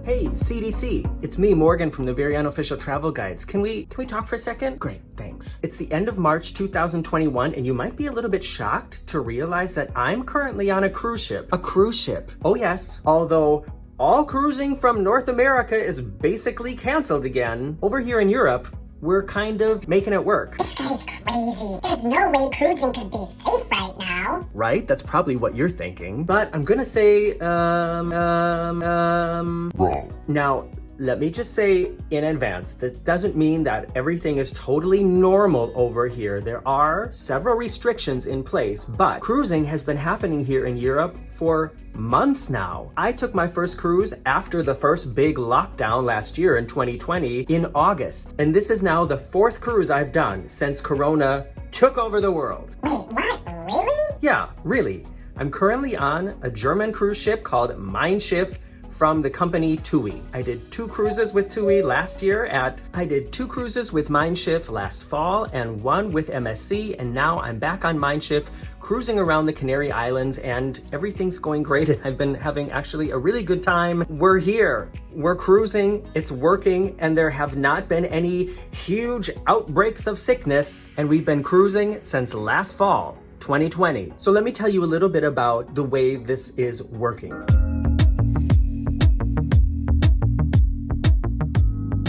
Hey, CDC, it's me, Morgan, from the very unofficial travel guides. Can we talk for a second? Great, thanks. It's the end of March 2021, and you might be a little bit shocked to realize that I'm currently on a cruise ship. A cruise ship. Oh yes, although all cruising from North America is basically canceled again. Over here in Europe, we're kind of making it work. This guy's crazy. There's no way cruising could be safe right now. Right? That's probably what you're thinking. But I'm gonna say, Wrong. Now, let me just say in advance, that doesn't mean that everything is totally normal over here. There are several restrictions in place, but cruising has been happening here in Europe for months now. I took my first cruise after the first big lockdown last year in 2020 in August. And this is now the 4th cruise I've done since Corona took over the world. Wait, what? Really? Yeah, really. I'm currently on a German cruise ship called MeinSchiff from the company TUI. I did 2 cruises with TUI last year I did 2 cruises with MeinSchiff last fall and 1 with MSC, and now I'm back on MeinSchiff cruising around the Canary Islands, and everything's going great, and I've been having actually a really good time. We're here, we're cruising, it's working, and there have not been any huge outbreaks of sickness, and we've been cruising since last fall, 2020. So let me tell you a little bit about the way this is working.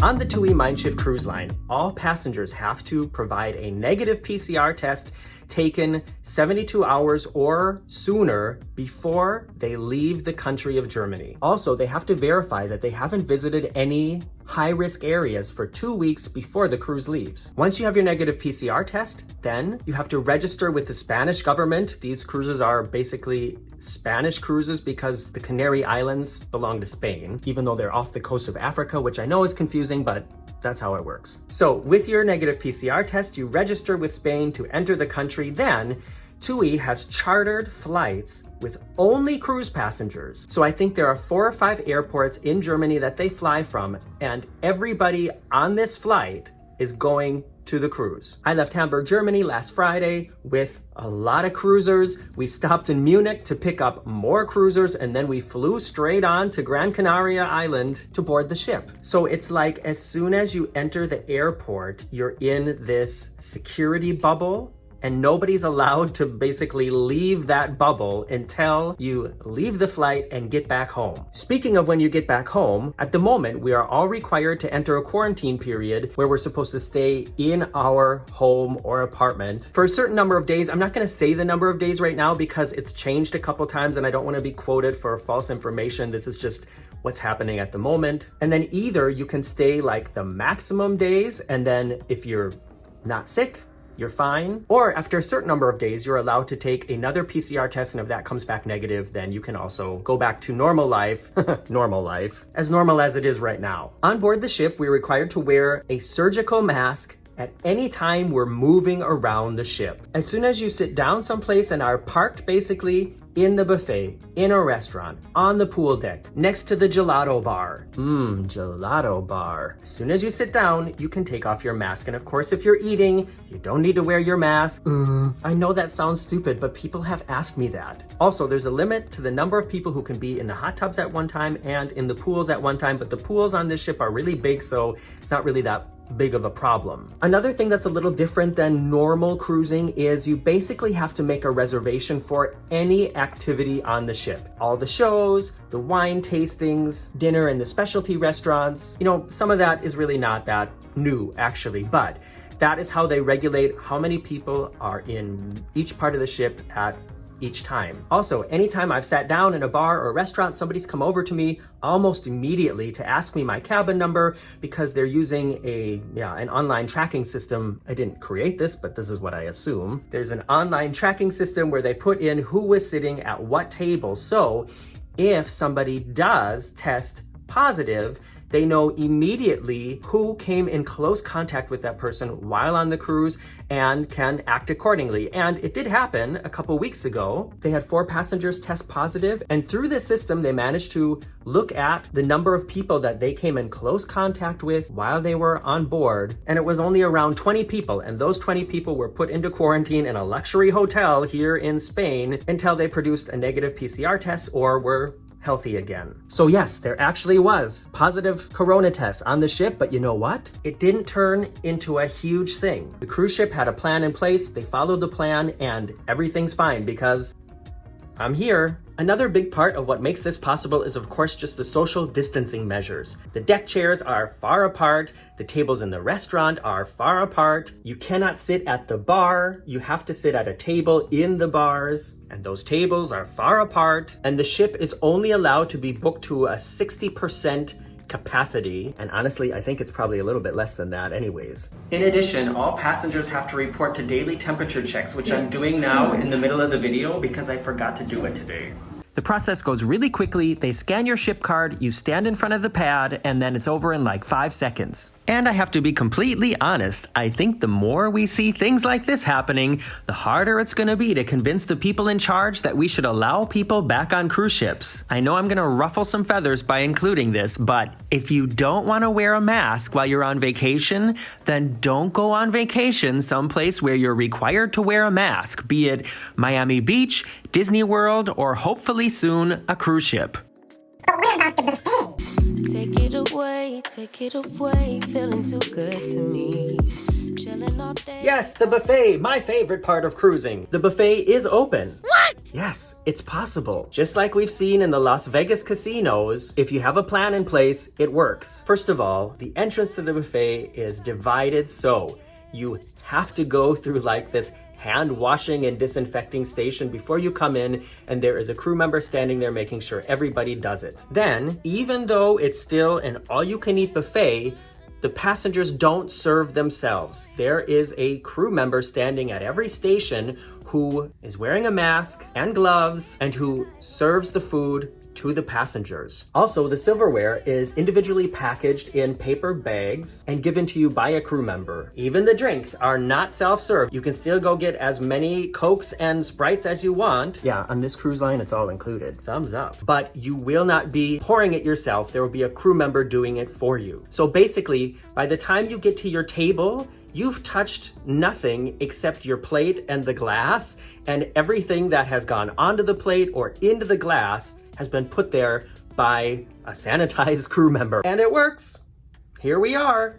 On the TUI MeinSchiff cruise line, all passengers have to provide a negative PCR test taken 72 hours or sooner before they leave the country of Germany. Also, they have to verify that they haven't visited any high-risk areas for 2 weeks before the cruise leaves. Once you have your negative PCR test, then you have to register with the Spanish government. These cruises are basically Spanish cruises because the Canary Islands belong to Spain, even though they're off the coast of Africa, which I know is confusing, but that's how it works. So with your negative PCR test, you register with Spain to enter the country. Then TUI has chartered flights with only cruise passengers. So I think there are 4 or 5 airports in Germany that they fly from, and everybody on this flight is going to the cruise. I left Hamburg, Germany last Friday with a lot of cruisers. We stopped in Munich to pick up more cruisers, and then we flew straight on to Gran Canaria Island to board the ship. So it's like as soon as you enter the airport, you're in this security bubble, and nobody's allowed to basically leave that bubble until you leave the flight and get back home. Speaking of when you get back home, at the moment, we are all required to enter a quarantine period where we're supposed to stay in our home or apartment for a certain number of days. I'm not gonna say the number of days right now because it's changed a couple times and I don't wanna be quoted for false information. This is just what's happening at the moment. And then either you can stay like the maximum days, and then if you're not sick, you're fine. Or after a certain number of days, you're allowed to take another PCR test, and if that comes back negative, then you can also go back to normal life, normal life, as normal as it is right now. On board the ship, we're required to wear a surgical mask at any time we're moving around the ship. As soon as you sit down someplace and are parked basically in the buffet, in a restaurant, on the pool deck, next to the gelato bar. Gelato bar. As soon as you sit down, you can take off your mask. And of course, if you're eating, you don't need to wear your mask. I know that sounds stupid, but people have asked me that. Also, there's a limit to the number of people who can be in the hot tubs at one time and in the pools at one time, but the pools on this ship are really big, so it's not really that big of a problem. Another thing that's a little different than normal cruising is you basically have to make a reservation for any activity on the ship. All the shows, the wine tastings, dinner in the specialty restaurants. You know, some of that is really not that new actually, but that is how they regulate how many people are in each part of the ship at each time. Also, anytime I've sat down in a bar or a restaurant, somebody's come over to me almost immediately to ask me my cabin number because they're using an online tracking system. I didn't create this, but this is what I assume. There's an online tracking system where they put in who was sitting at what table. So if somebody does test positive, they know immediately who came in close contact with that person while on the cruise and can act accordingly. And it did happen a couple weeks ago. They had 4 passengers test positive, and through this system, they managed to look at the number of people that they came in close contact with while they were on board. And it was only around 20 people, and those 20 people were put into quarantine in a luxury hotel here in Spain until they produced a negative PCR test or were healthy again. So yes, there actually was positive corona tests on the ship, but you know what? It didn't turn into a huge thing. The cruise ship had a plan in place, they followed the plan, and everything's fine because I'm here. Another big part of what makes this possible is of course just the social distancing measures. The deck chairs are far apart, the tables in the restaurant are far apart, you cannot sit at the bar, you have to sit at a table in the bars, and those tables are far apart, and the ship is only allowed to be booked to a 60% capacity, and honestly, I think it's probably a little bit less than that anyways. In addition, all passengers have to report to daily temperature checks, which I'm doing now in the middle of the video because I forgot to do it today. The process goes really quickly. They scan your ship card, you stand in front of the pad, and then it's over in like 5 seconds. And I have to be completely honest, I think the more we see things like this happening, the harder it's gonna be to convince the people in charge that we should allow people back on cruise ships. I know I'm gonna ruffle some feathers by including this, but if you don't wanna wear a mask while you're on vacation, then don't go on vacation someplace where you're required to wear a mask, be it Miami Beach, Disney World, or hopefully soon a cruise ship. But what about the buffet? Take it away, feeling too good to me. Chilling all day. Yes, the buffet, my favorite part of cruising. The buffet is open. What? Yes, it's possible. Just like we've seen in the Las Vegas casinos, if you have a plan in place, it works. First of all, the entrance to the buffet is divided, so you have to go through like this hand washing and disinfecting station before you come in, and there is a crew member standing there making sure everybody does it. Then, even though it's still an all-you-can-eat buffet, the passengers don't serve themselves. There is a crew member standing at every station who is wearing a mask and gloves and who serves the food to the passengers. Also, the silverware is individually packaged in paper bags and given to you by a crew member. Even the drinks are not self-serve. You can still go get as many Cokes and Sprites as you want. Yeah, on this cruise line, it's all included. Thumbs up. But you will not be pouring it yourself. There will be a crew member doing it for you. So basically, by the time you get to your table, you've touched nothing except your plate and the glass, and everything that has gone onto the plate or into the glass has been put there by a sanitized crew member. And it works. Here we are.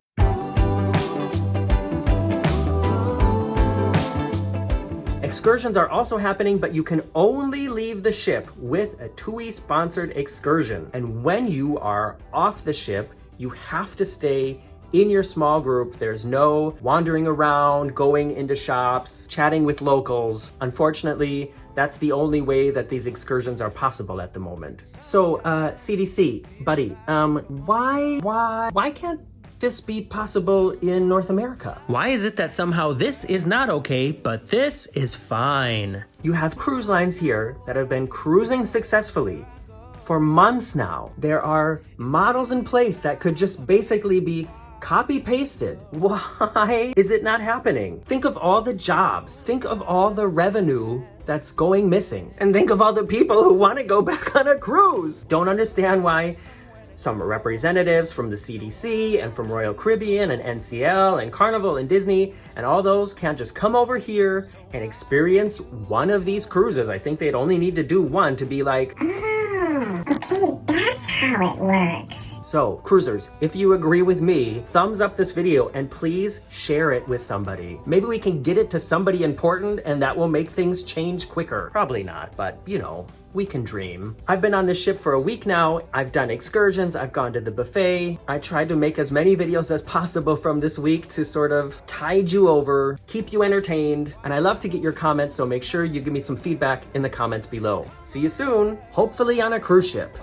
Excursions are also happening, but you can only leave the ship with a TUI sponsored excursion. And when you are off the ship, you have to stay in your small group. There's no wandering around, going into shops, chatting with locals. Unfortunately, that's the only way that these excursions are possible at the moment. So, CDC, buddy, why can't this be possible in North America? Why is it that somehow this is not okay, but this is fine? You have cruise lines here that have been cruising successfully for months now. There are models in place that could just basically be copy-pasted. Why is it not happening? Think of all the jobs. Think of all the revenue that's going missing. And think of all the people who want to go back on a cruise. Don't understand why some representatives from the CDC and from Royal Caribbean and NCL and Carnival and Disney and all those can't just come over here and experience one of these cruises. I think they'd only need to do one to be like, Okay, that's how it works. So, cruisers, if you agree with me, thumbs up this video and please share it with somebody. Maybe we can get it to somebody important and that will make things change quicker. Probably not, but you know, we can dream. I've been on this ship for a week now. I've done excursions, I've gone to the buffet. I tried to make as many videos as possible from this week to sort of tide you over, keep you entertained, and I love to get your comments, so make sure you give me some feedback in the comments below. See you soon, hopefully on a cruise ship.